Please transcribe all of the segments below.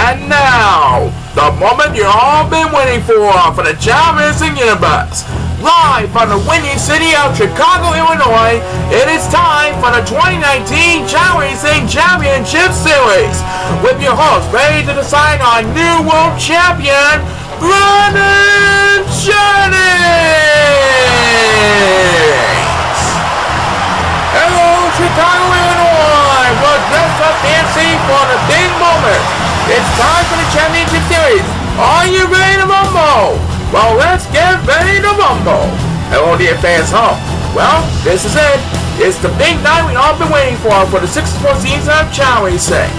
And now, the moment you've all been waiting for the Chao Racing Universe. Live from the windy city of Chicago, Illinois, it is time for the 2019 Chao Racing Championship Series. With your host ready to decide on new world champion, Brandon Jennings! Hello, Chicago, Illinois! We're dressed up fancy for the big moment. It's time for the Championship Series. Are you ready to rumble? Well, let's get ready to rumble. Hello, dear fans home. Well, this is it. It's the big night we've all been waiting for the 64th season of Chao Racing.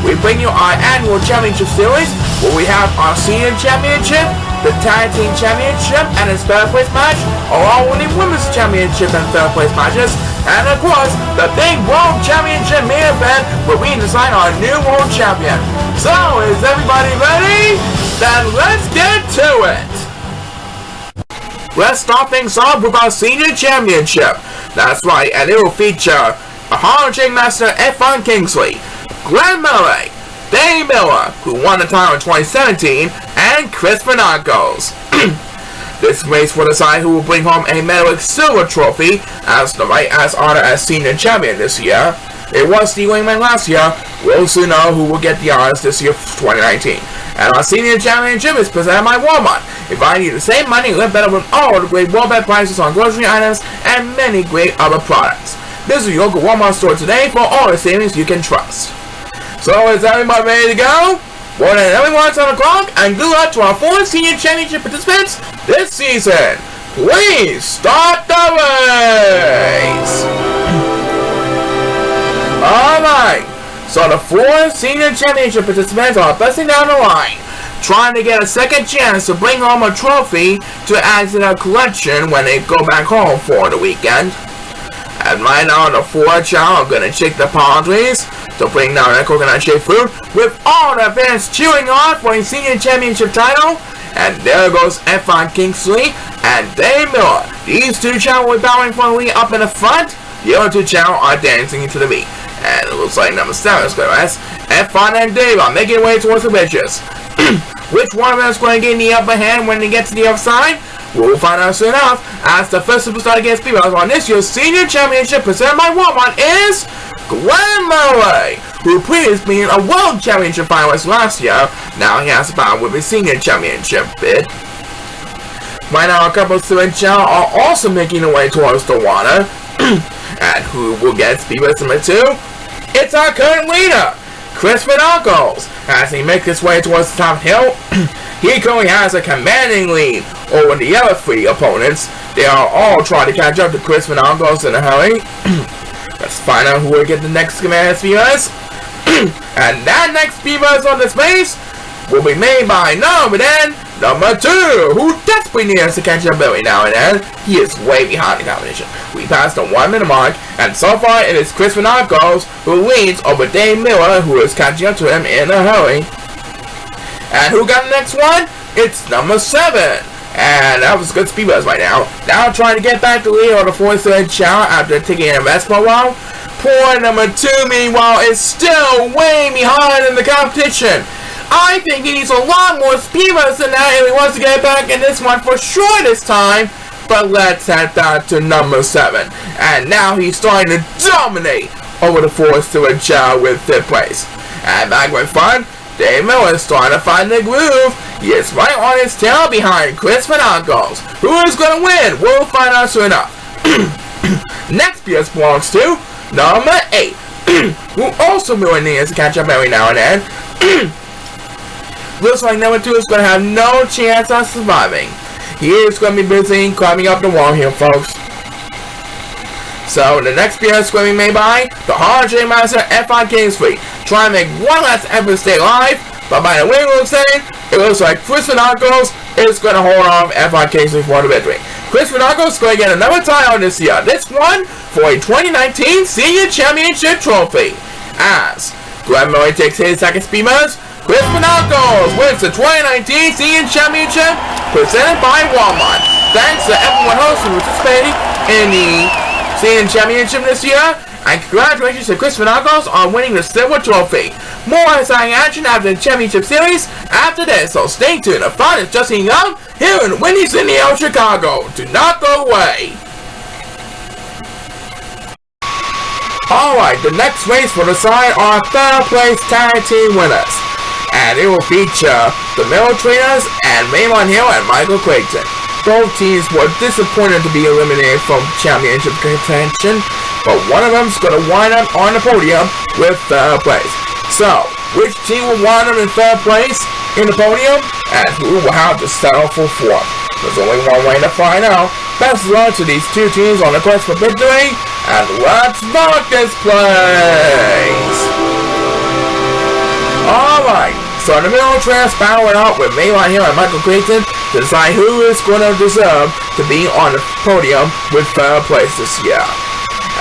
We bring you our annual Championship Series, where we have our Senior Championship, the Tag Team Championship, and its third place match, along with the Women's Championship and third place matches, and of course, the big World Championship main event, where we decide our new World Champion. So, is everybody ready? Then let's get to it! Let's start things off with our Senior Championship. That's right, and it will feature a Hard Master F1 Kingsley, Glenn Miller, Dave Miller, who won the title in 2017, and Chris Venagos. This race will decide who will bring home a metallic silver trophy as the right as honor as Senior Champion this year. It was Steve Wingman last year. We'll soon know who will get the honors this year for 2019. And our Senior Championship is presented by Walmart. If I need to save money, live better with all the great Walmart prices on grocery items and many great other products. Visit your local Walmart store today for all the savings you can trust. So is everybody ready to go? Well then, everyone's on the clock, and good luck to our 4 Senior Championship participants this season. Please start the race! Alright, so the 4 Senior Championship participants are busting down the line, trying to get a second chance to bring home a trophy to add to their collection when they go back home for the weekend. And right now, the 4 Chao are gonna shake the palm trees to bring down their coconut shaped fruit with all the fans cheering on for a Senior Championship title. And there goes F1 Kingsley and Dave Miller. These 2 Chao will be bowing for the lead up in the front. The other 2 Chao are dancing into the beat. And it looks like number 7 is going to rest. F1 and Dave are making their way towards the bitches. Which one of them is going to gain the upper hand when they get to the other side? We'll find out soon enough, as the first superstar against females on this year's Senior Championship presented by Walmart is Glenn Murray, who previously been a World Championship finalist last year. Now he has to battle with his Senior Championship bid. Right now, a couple of Senior Chao are also making their way towards the water. And who will get speedway number 2? It's our current leader, Chris Venagos. As he makes his way towards the top hill, he currently has a commanding lead over the other 3 opponents. They are all trying to catch up to Chris Venagos in a hurry. Let's find out who will get the next command speeders. And that next speeders on this race will be made by number 2, who desperately needs to catch up every now and then. He is way behind the competition. We passed the 1 minute mark, and so far it is Chris Venagos who leads over Dave Miller, who is catching up to him in a hurry. And who got the next one? It's number 7. And that was good speeders right now. Now trying to get back to lead on the 4th Chao after taking a rest for a while. Poor number 2, meanwhile, is still way behind in the competition. I think he needs a lot more speeders than that if he wants to get back in this one for sure this time. But let's head back to number 7. And now he's starting to dominate over the 4th Chao with 5th place. And back with fun, Dave Miller is starting to find the groove. He is right on his tail behind Chris Venagos. Who is going to win? We'll find out soon enough. Next PS belongs to number 8, who also really needs to catch up every now and then. Looks like number 2 is going to have no chance of surviving. He is going to be busy climbing up the wall here, folks. So, the next PS is going to be made by the Hard Master F1 Kingsley, trying to make one last effort to stay alive, but by the way it looks like Chris Venagos is going to hold off F1 Kingsley for the victory. Chris Venagos is going to get another title this year, this one for a 2019 Senior Championship trophy. As Glenn Murray takes his second speeders, Chris Venagos wins the 2019 Senior Championship presented by Walmart. Thanks to everyone else who participated in the Senior Championship this year, and congratulations to Chris Venagos on winning the silver trophy. More exciting action after the Championship Series after this, so stay tuned. The fun is just heating up here in Windy City, Chicago. Do not go away. Alright, the next race will decide our third place tag team winners. And it will feature the Middle Trainers and Raymond Hill and Michael Creighton. Both teams were disappointed to be eliminated from championship contention, but one of them is going to wind up on the podium with third place. So, which team will wind up in third place in the podium, and who will have to settle for fourth? There's only one way to find out. Best of luck to these two teams on the quest for victory, and let's rock this place! Alright, so the Middle Trainers battling out with Raymond Hill and Michael Creighton to decide who is going to deserve to be on the podium with third place this year.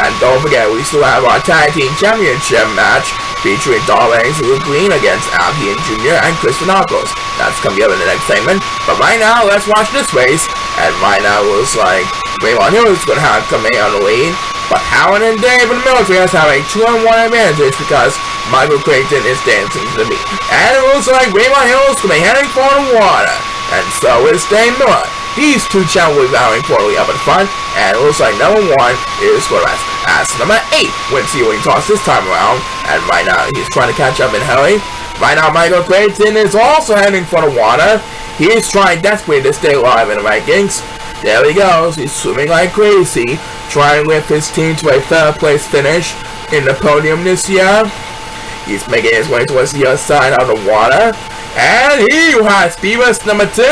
And don't forget, we still have our Tag Team Championship match featuring Darlings Luke Green against Albion Jr. and Chris Knuckles. That's coming up in the next segment. But right now, let's watch this race. And right now, it looks like Raymond Hill is going to have come in on the lead. But Howard and Dave and the military have a 2-1 advantage because Michael Creighton is dancing to the beat. And it looks like Raymond Hill is going to be heading for the water. And so is Dave Miller. These two challengers battling poorly up in front, and it looks like number 1 is going to as number 8 wins the winning toss this time around, and right now he's trying to catch up in hurry. Right now Michael Creighton is also heading for the water. He is trying desperately to stay alive in the rankings. There he goes, he's swimming like crazy, trying to lift his team to a third place finish in the podium this year. He's making his way towards the other side of the water. And he has Beavis number 2,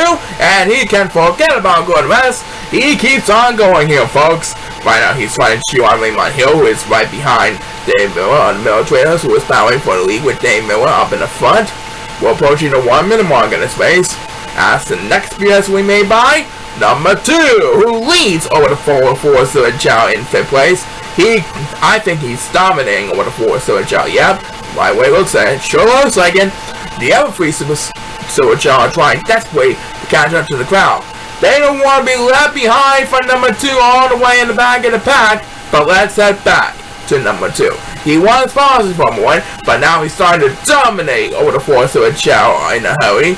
and he can forget about good rest. He keeps on going here, folks. Right now, he's trying to chew on Raymond Hill, who is right behind Dave Miller on the Middle Trainers, who is battling for the lead with Dave Miller up in the front. We're approaching the 1 minute mark in this race. As the next BS we made by number 2, who leads over the 4-4 Chao in 5th place. I think he's dominating over the 4-4 Chao. Yep, my way looks like it. Sure looks like it. The other 3 Silver Chao are trying desperately to catch up to the crowd. They don't want to be left behind for number 2 all the way in the back of the pack, but let's head back to number 2. He was positive for one, but now he's starting to dominate over the 4 Silver Chao in a hurry.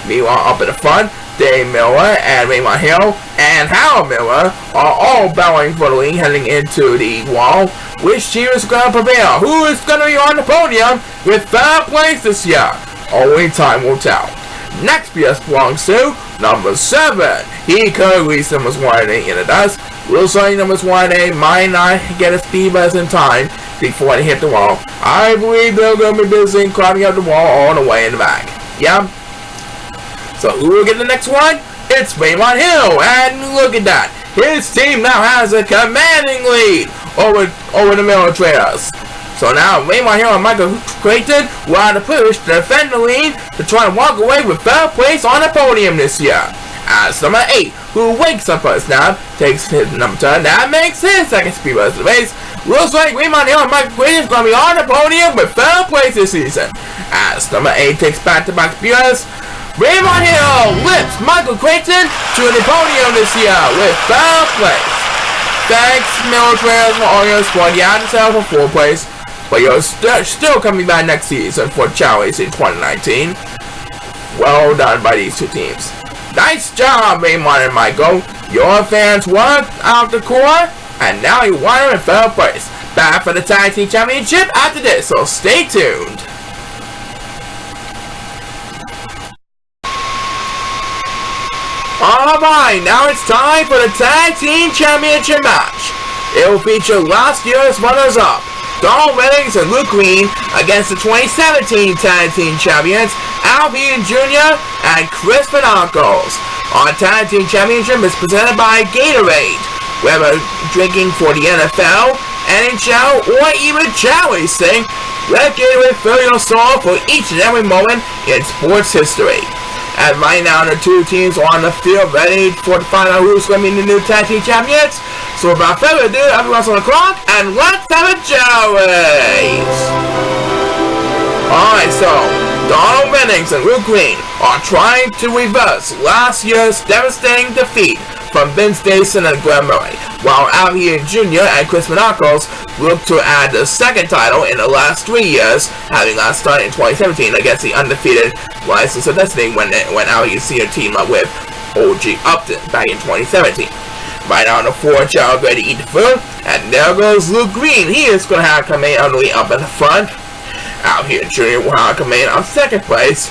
Meanwhile, up in the front, Dave Miller and Raymond Hill and Howard Miller are all battling for the lead heading into the wall. Which team is going to prevail? Who is going to be on the podium with third place this year? Only time will tell. Next BS belongs to number 7. He could reach numbers 1 and 8 in the dust. Looks like numbers 1 and 8 might not get a speed bus in time before they hit the wall. I believe they're going to be busy climbing up the wall all the way in the back. Yeah. So who will get the next one? It's Raymond Hill, and look at that. His team now has a commanding lead over the Middle Trainers. So now Raymond Hill and Michael Creighton will have to push to defend the lead to try and walk away with third place on the podium this year. As number 8, who wakes up for a snap, takes his number 10, that makes his second speed bus of the race. Looks like Raymond Hill and Michael Creighton is going to be on the podium with third place this season. As number 8 takes back-to-back speed, Raymond Hill lifts Michael Creighton to the podium this year with third place. Thanks, Middle Trainers, for all your support. You had to settle for 4th place, but you're still coming back next season for Chao Racing 2019. Well done by these two teams. Nice job, Raymond and Michael. Your fans worked out the core, and now you won in 3rd place. Back for the Tag Team Championship after this, so stay tuned. Alright, now it's time for the Tag Team Championship match. It will feature last year's runners-up, Donald Reddings and Luke Green, against the 2017 Tag Team Champions, Albion Jr. and Chris Knuckles. Our Tag Team Championship is presented by Gatorade. Whether drinking for the NFL, NHL, or even Chao Racing, let Gatorade fill your soul for each and every moment in sports history. And right now, the two teams are on the field ready to find out who's going to be the new Tag Team Champions. So without further ado, everyone's on the clock, and let's have a Chao race! Alright, so Donald Reddings and Luke Green are trying to reverse last year's devastating defeat from Vince Dayson and Glenn Murray, while Al Heaton Jr. and Chris Menacos look to add the second title in the last 3 years, having last started in 2017 against the undefeated License of Destiny when Al Heaton Sr. teamed up with OG Upton back in 2017. Right now on the 4, Chao ready to eat the food, and there goes Luke Green. He is going to have Kamein Underly up in the front. Out here, Junior will have Kamein on second place.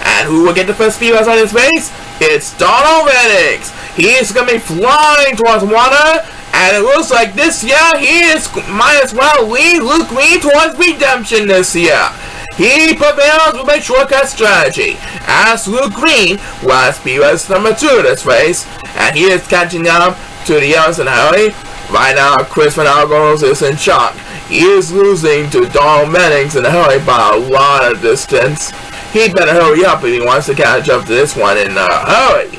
And who will get the first speed on his race? It's Donald Reddings. He is going to be flying towards water, and it looks like this year he might as well lead Luke Green towards redemption this year. He prevails with a shortcut strategy, as Luke Green was speed race number 2 this race, and he is catching up to the others in a hurry. Right now, Chris Menacos is in shock. He is losing to Donald Reddings in a hurry by a lot of distance. He better hurry up if he wants to catch up to this one in a hurry.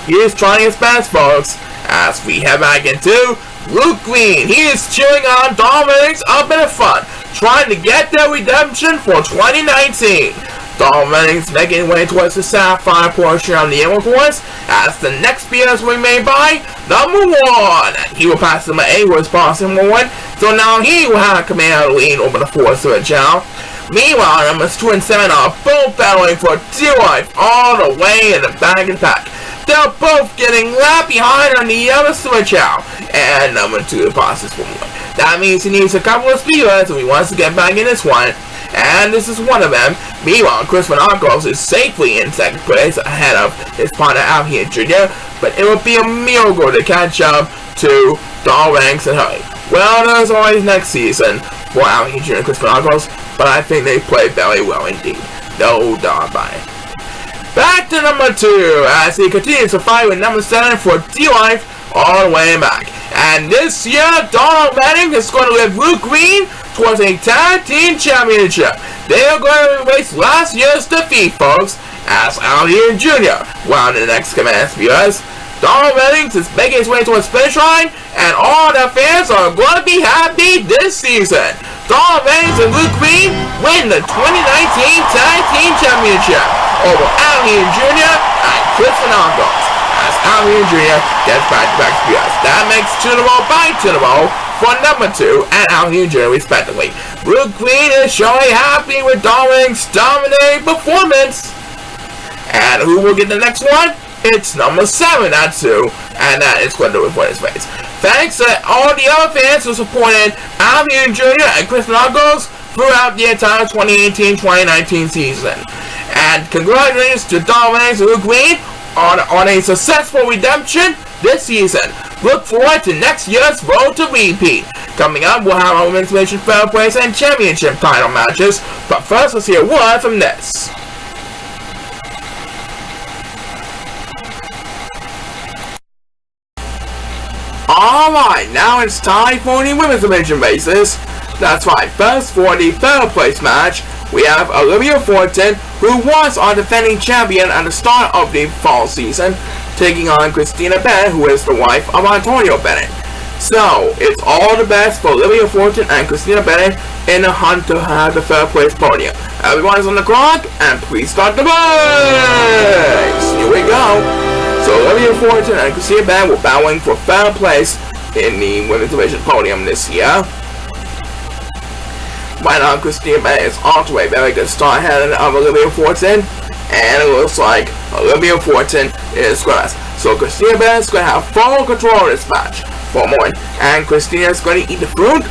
He is trying his best, folks, as we head back into Luke Green. He is cheering on Donald Reddings up in the front, trying to get their redemption for 2019. Donald Reddings making his way towards the Sapphire portion of the Emerald course, as the next BS will be made by number 1. He will pass number 8 with passing number 1, so now he will have Kamein Underly over the 4 to Chao. Meanwhile, numbers 2 and 7 are both battling for dear life all the way in the back of the pack. They're both getting left behind on the other Switch Chao, and number 2 passes for 1. That means he needs a couple of speeders if he wants to get back in this one, and this is one of them. Meanwhile, Chris Menacos is safely in second place ahead of his partner Al Heaton Jr., but it would be a miracle to catch up to Donald Reddings and hurry. Well, there's always next season for Al Heaton Jr. and Chris Menacos, but I think they play very well indeed. No doubt about it. Back to number 2, as he continues to fight with number 7 for D-Life all the way back. And this year, Donald Reddings is going to lift Luke Green towards a tag team championship. They are going to erase last year's defeat, folks, as Al Heaton Jr. will in the next command viewers. Donald Reddings is making his way towards finish line, and all the fans are going to be happy this season. Donald Reddings and Luke Green win the 2019 Tag Team Championship over Al Heaton Jr. and Chris Menacos, as Al Heaton Jr. gets back-to-back spears. That makes 2 in a row by 2 in a row for number 2 and Al Heaton Jr. respectively. Luke Green is showing happy with Donald Reddings' dominating performance. And who will get the next one? It's number 7, that's who, and that is going to report his race. Thanks to all the other fans who supported Al Heaton Jr. and Chris Menacos throughout the entire 2018-2019 season. And congratulations to Donald Reddings and Luke Green on a successful redemption this season. Look forward to next year's Road to Repeat. Coming up, we'll have our Women's Division Fair Place and Championship title matches, but first let's hear a word from this. Alright, now it's time for the Women's Division basis. That's right, first for the third place match, we have Olivia Fortin, who was our defending champion at the start of the fall season, taking on Christina Bennett, who is the wife of Antonio Bennett. So, it's all the best for Olivia Fortin and Christina Bennett in the hunt to have the third place podium. Everyone's on the clock, and please start the race! Here we go! So Olivia Fortin and Christina Bennett were battling for third place in the Women's Division podium this year. Right now, Christina Bennett is off to a very good start ahead of Olivia Fortin, and it looks like Olivia Fortin is going to. So Christina Bennett is going to have full control of this match for a moment, and Christina is going to eat the fruit,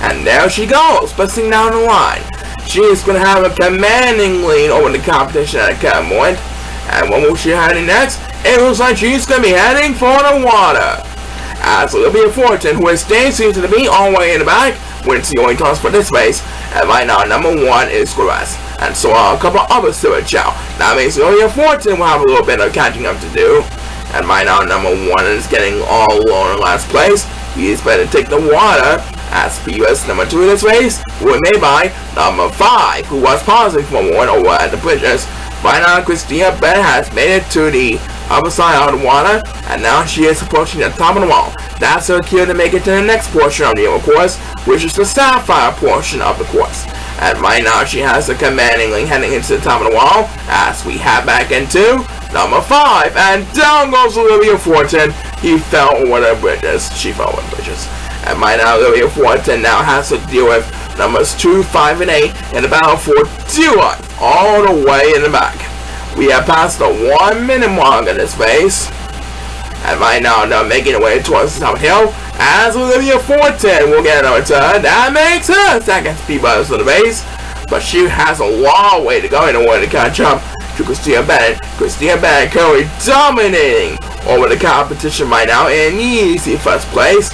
and there she goes, pressing down the line. She is going to have a commanding lead over the competition at a moment. And when will she heading next? It looks like she's going to be heading for the water. As Olivia Fortin, who is staying seems to be all the way in the back, wins the only toss for this race. And right now, number 1 is Grass. And so are a couple others to it, Chao. That means Olivia Fortin will have a little bit of catching up to do. And right now, number 1 is getting all alone in last place. He is better to take the water. As PUS number 2 in this race was made by number 5, who was pausing for a moment over at the bridges. Right now, Christina Bennett has made it to the other side of the water, and now she is approaching the top of the wall. That's her cue to make it to the next portion of the course, which is the Sapphire portion of the course. And right now, she has a commanding lead heading into the top of the wall, as we head back into number 5, and down goes Olivia Fortin. He fell over the bridges. She fell over the bridges. And right now, Olivia Fortin now has to deal with numbers 2, 5, and 8 in the battle for dear life, all the way in the back. We have passed the 1 minute mark in this race. And right now, they're making their way towards the top of the hill, as Olivia Fortin will get another turn. That makes her second speed buzz for the race. But she has a long way to go in order to catch up to Christina Bennett. Christina Bennett currently dominating over the competition right now in easy first place.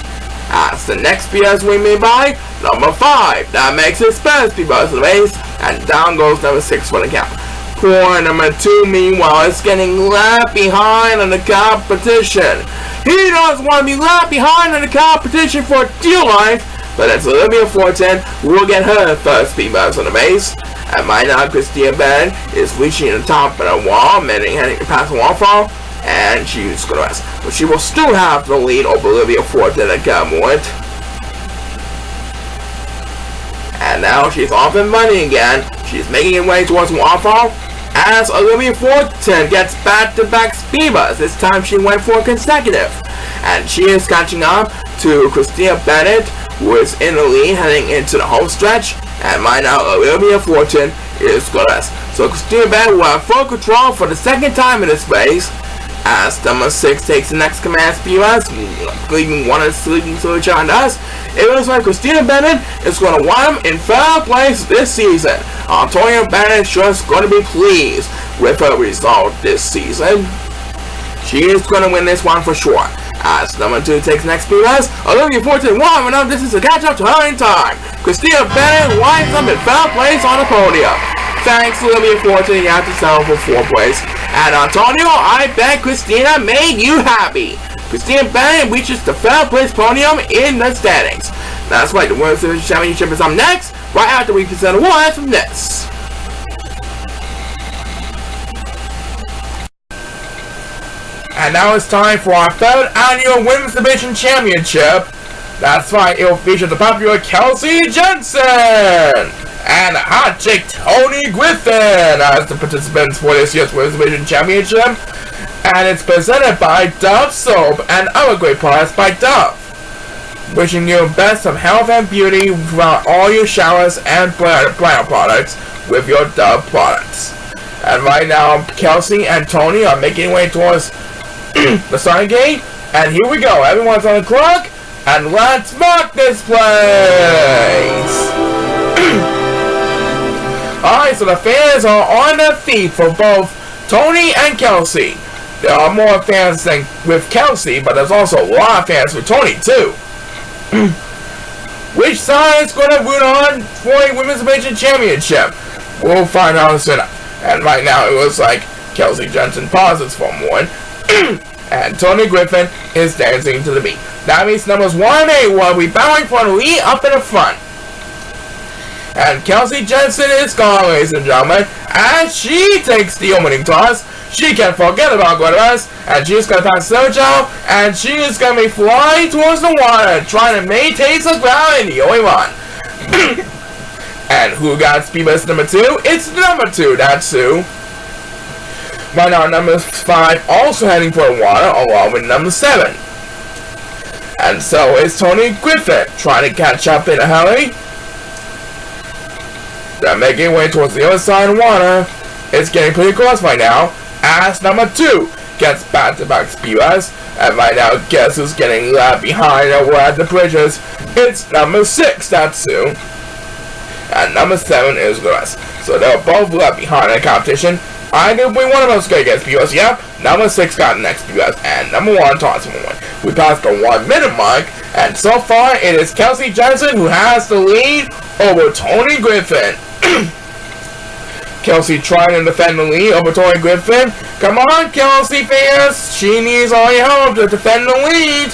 As the next PS we made by number 5. That makes his first speed buzz for the race. And down goes number 6 for the count. Poor number 2, meanwhile, is getting left behind on the competition. He doesn't want to be left behind on the competition for dear life, but it's Olivia Fortin who will get her first speed buzz on the race. And right now, Christina Bennett is reaching the top of the wall, heading past the waterfall, and she's going to rest. But she will still have the lead over Olivia Fortin at Gamwood. And now she's off and running again. She's making her way towards the waterfall, as Olivia Fortin gets back-to-back speed buzz. This time she went for consecutive. And she is catching up to Christina Bennett, who is in the lead heading into the home stretch. And right now, Olivia Fortin is good. So Christina Bennett will have full control for the second time in this race, as number 6 takes the next command speed buzz, leaving one of the sleeping switch on us. It looks like Christina Bennett is going to wind in third place this season. Antonia Bennett is just going to be pleased with her result this season. She is going to win this one for sure. As number 2 takes next speed buzz, Olivia Fortin warming up. This is a catch up to her in time. Christina Bennett winds up in third place on the podium. Thanks, Olivia Fortin. You have to settle for 4th place. And Antonio, I bet Christina made you happy. Christina Bennett reaches the 3rd place podium in the standings. That's right, the World Series Championship is up next, right after we present awards from this. And now it's time for our 3rd annual Women's Division Championship. That's right, it will feature the popular Kelsey Jensen and hot chick Tony Griffin as the participants for this year's Women's Division Championship. And it's presented by Dove Soap and other great products by Dove. Wishing you the best of health and beauty throughout all your showers and bridal products with your Dove products. And right now, Kelsey and Tony are making their way towards the starting gate. And here we go. Everyone's on the clock. And let's rock this place! Alright, so the fans are on their feet for both Tony and Kelsey. There are more fans than with Kelsey, but there's also a lot of fans with Tony, too. Which side is going to root on for a Women's Division Championship? We'll find out soon. And right now, it looks like Kelsey Jensen pauses for a moment. And Tony Griffin is dancing to the beat. That means numbers 1 and 8 will be bowing for the lead up in the front. And Kelsey Jensen is gone, ladies and gentlemen, as she takes the opening toss. She can't forget about Guadalupe, and she's going to pass Sergio, and she is going to be flying towards the water, trying to maintain the ground in the only one. And who got speed bus number 2? It's number 2, that's Sue. Right now, number 5 also heading for the water, along with number 7. And so is Tony Griffin, trying to catch up in a hurry. They're making their way towards the other side of the water. It's getting pretty close right now, as number 2 gets back-to-back speed bus. And right now, guess who's getting left behind over at the bridges? It's number 6, that's Sue. And number 7 is Lewis. So they're both left behind in the competition. Arguably one of those going to get speed bus. Yep, number 6 got the next speed bus. And number 1 tossed him one. We passed the 1 minute mark. And so far, it is Kelsey Jensen who has the lead over Tony Griffin. Kelsey trying to defend the lead over Tony Griffin. Come on, Kelsey fans. She needs all your help to defend the lead.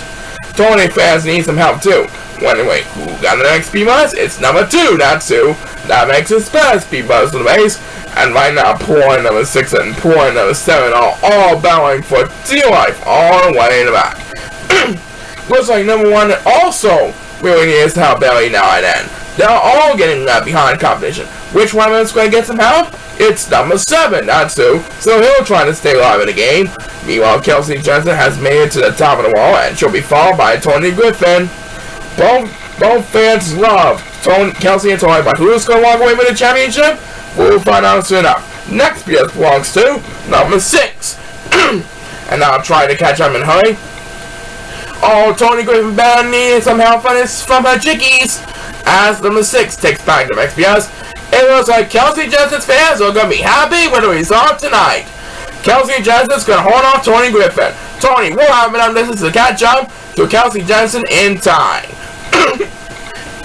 Tony fans need some help too. Well, anyway, who got the next speed bus? It's number 2, that's Sue. That makes his first speed bus to the base. And right now, point number 6 and point number 7 are all bowing for dear life all the way in the back. Looks like number 1 also really needs help every now and then. They're all getting left behind competition. Which one of them is going to get some help? It's number 7, that's who. So he'll try to stay alive in the game. Meanwhile, Kelsey Jensen has made it to the top of the wall, and she'll be followed by Tony Griffin. Both fans love Kelsey and Tony, but who's going to walk away with the championship? We'll find out soon enough. Next PS belongs to number 6. And I'll try to catch up in a hurry. Oh, Tony Griffin Band needed some help from her chickies. As number 6 takes back the XPS, it looks like Kelsey Jensen's fans are going to be happy with the result tonight. Kelsey Jensen's going to hold off Tony Griffin. Tony will have enough distance to catch up to Kelsey Jensen in time.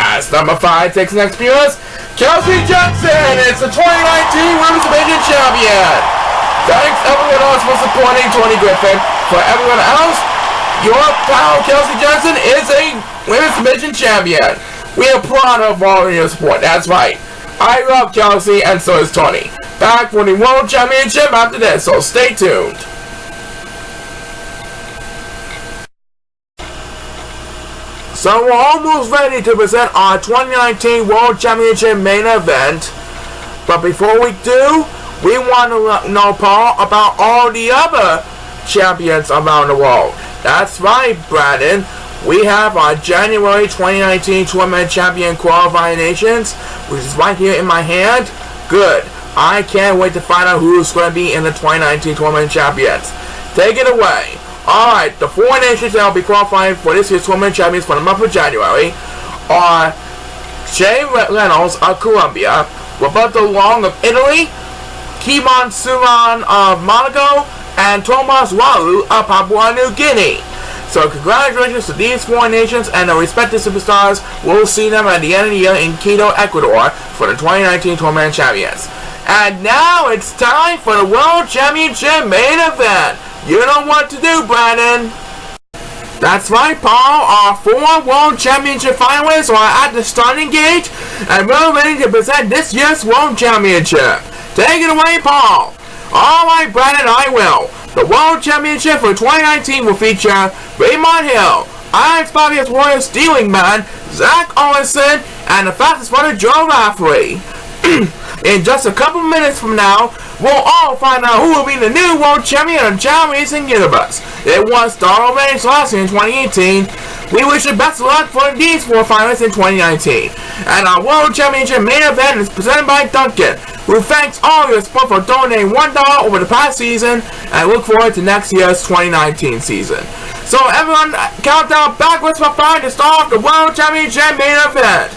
As number 5 takes the XPS, Kelsey Jensen is the 2019 Women's Division Champion. Thanks everyone else for supporting Tony Griffin. For everyone else, your pal Kelsey Jensen is a Women's Division Champion. We are proud of all of your support. That's right. I love Kelsey and so is Tony. Back for the World Championship after this, so stay tuned. So we're almost ready to present our 2019 World Championship main event. But before we do, we want to know, Paul, about all the other champions around the world. That's right, Brandon. We have our January 2019 Tournament Champion Qualifying Nations, which is right here in my hand. Good. I can't wait to find out who's going to be in the 2019 Tournament Champions. Take it away. Alright, the 4 nations that will be qualifying for this year's Tournament Champions for the month of January are Jay Reynolds of Colombia, Roberto Long of Italy, Kimon Suran of Monaco, and Thomas Walu of Papua New Guinea. So congratulations to these 4 nations and their respective superstars. We'll see them at the end of the year in Quito, Ecuador for the 2019 Tournament Champions. And now it's time for the World Championship main event. You know what to do, Brandon. That's right, Paul. Our 4 World Championship finalists are at the starting gate, and we're ready to present this year's World Championship. Take it away, Paul. Alright, Brandon, I will. The World Championship for 2019 will feature Raymond Hill, Iron Fabius Warrior Stealing Man, Zach Orison, and the fastest runner, Joe Rafferty. In just a couple minutes from now, we'll all find out who will be the new World Champion of Chao Racing Universe. It was Donald Reigns last year in 2018. We wish you best of luck for these 4 finalists in 2019. And our World Championship main event is presented by Duncan, who thanks all your support for donating $1 over the past season, and look forward to next year's 2019 season. So everyone, count down backwards for 5 to start off the World Championship main event.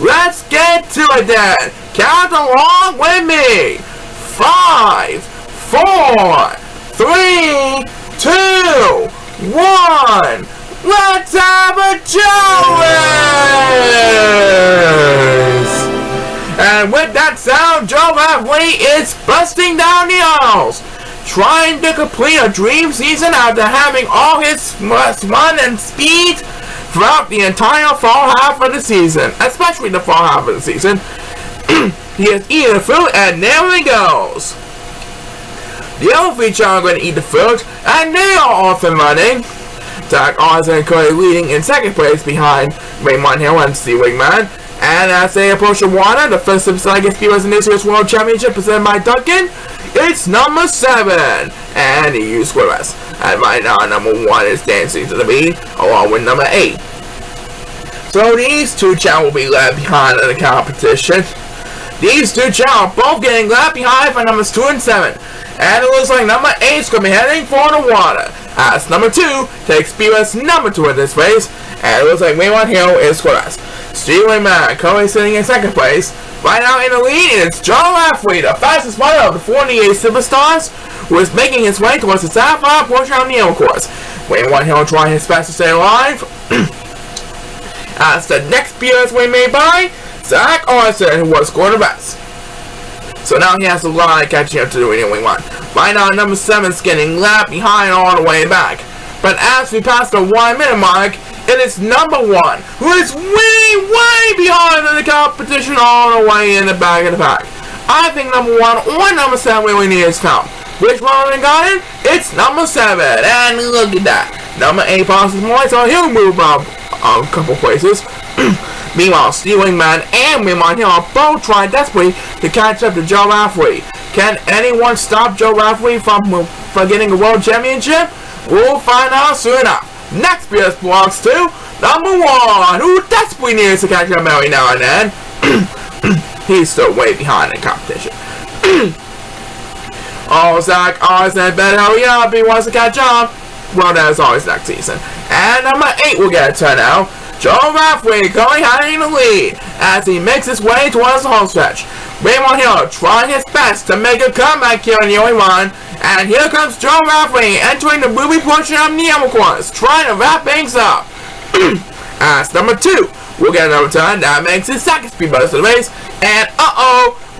Let's get to it then. Count along with me. 5, 4, 3, 2, 1. Let's have a Chao race! And with that sound, Joe Rafferty is busting down the aisles, trying to complete a dream season after having all his fun and speed throughout the entire fall half of the season, especially the fall half of the season. He is eating the fruit, and there he goes. The other 3 children are going to eat the fruit, and they are off and running. Zach Orison currently leading in 2nd place behind Raymond Hill and Steve Wingman. And as they approach the water, the first superstar gets viewers in this year's World Championship presented by Duncan. It's number 7, and the U Squares. And right now, number 1 is dancing to the beat, along with number 8. So these 2 Chao will be left behind in the competition. These 2 Chao are both getting left behind for numbers 2 and 7. And it looks like number 8 is going to be heading for the water, as number 2 takes BS number 2 in this race. And it looks like Raymond Hill is scoreless. Stealing Man currently sitting in 2nd place. Right now in the lead is Joe Rafferty, the fastest runner of the 48 superstars, who is making his way towards the sapphire portion of the yellow course. Raymond Hill trying his best to stay alive. As the next BS way made by Zach Orison, who was scored the best. So now he has a lot of catching up to do anyway. Right now, number 7 is getting left behind all the way back. But as we pass the 1 minute mark, it is number 1, who is way behind in the competition all the way in the back of the pack. I think number 1 or number 7 really needs help. Which one we got it? It's number 7, and look at that. Number 8 passes more, so he'll move up a couple places. Meanwhile, Steel Wingman and Raymond Hill are both trying desperately to catch up to Joe Rafferty. Can anyone stop Joe Rafferty from getting a world championship? We'll find out soon enough. Next BS belongs to number 1, who desperately needs to catch up every now and then. He's still way behind in competition. Oh, Zach, Osmond, better hurry up. He wants to catch up. Well, that is always next season. And number 8 will get a turn out. Joe Rafferty going high in the lead as he makes his way towards the home stretch. Raymond Hill trying his best to make a comeback here in the only run. And here comes Joe Rafferty entering the movie portion of the Emerald course, trying to wrap things up. As number 2 will get another turn that makes his second speed boost of the race. And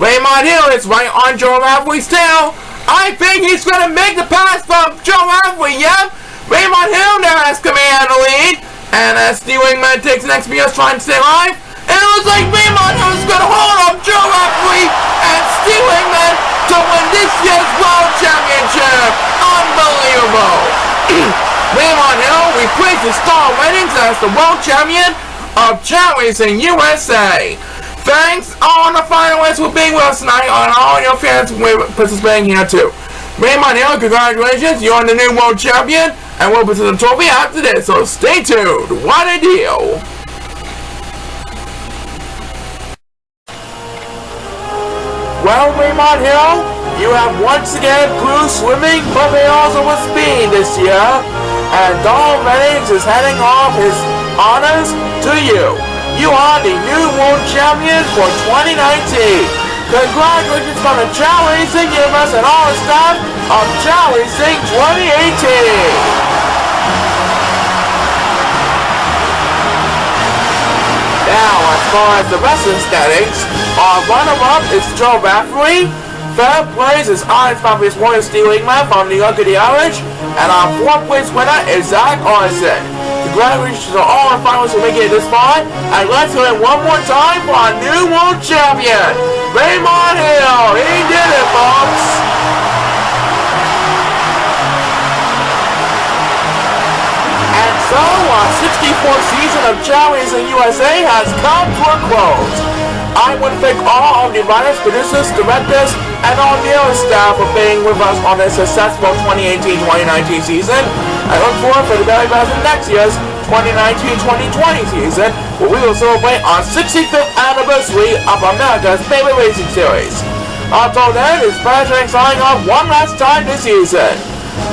Raymond Hill is right on Joe Rafferty's tail. I think he's going to make the pass from Joe Rafferty, yeah? Raymond Hill now has command of the lead. And as Steel Wingman takes the next BS trying to stay alive, and it looks like Raymond Hill is going to hold up Joe Rafferty and Steel Wingman to win this year's World Championship. Unbelievable. Raymond Hill reprised his star winnings as the World Champion of Chao Racing USA. Thanks all the finalists for being with us tonight, and all your fans participating here too. Raymond Hill, congratulations, you're the new World Champion, and we'll present the trophy after this, so stay tuned. What a deal! Well, Raymond Hill, you have once again proved swimming, but they also with speed this year, and Donald Reddings is handing off his honors to you. You are the new World Champion for 2019. Congratulations from the Chao Racing Universe and all the staff of Chao Racing 2018. Now, as far as the wrestling standings, our runner-up is Joe Rafferty. Third place is Onyx Fabulous Warrior Steel Wingman from New York of the Orange. And our fourth place winner is Zach Arnson. Congratulations to all our finalists who make it this far. And let's hear it one more time for our new World Champion, Raymond Hill. He did it, folks. And so, our 64th season of Chao Racing USA has come to a close. I want to thank all of the writers, producers, directors, and all the other staff for being with us on this successful 2018-2019 season. I look forward for the very best of next year's 2019-2020 season, where we will celebrate our 65th anniversary of America's favorite racing series. Until then, it's Patrick signing off one last time this season.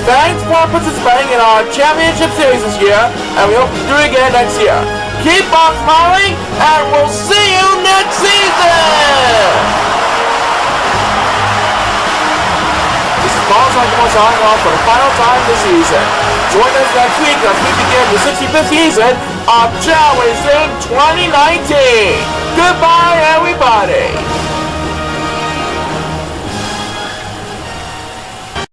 Thanks for participating in our championship series this year, and we hope to do it again next year. Keep on smiling, and we'll see you next season! This is Paul Sankamore signing off for the final time this season. Join us next week as we begin the 65th season of Chao Racing 2019. Goodbye, everybody!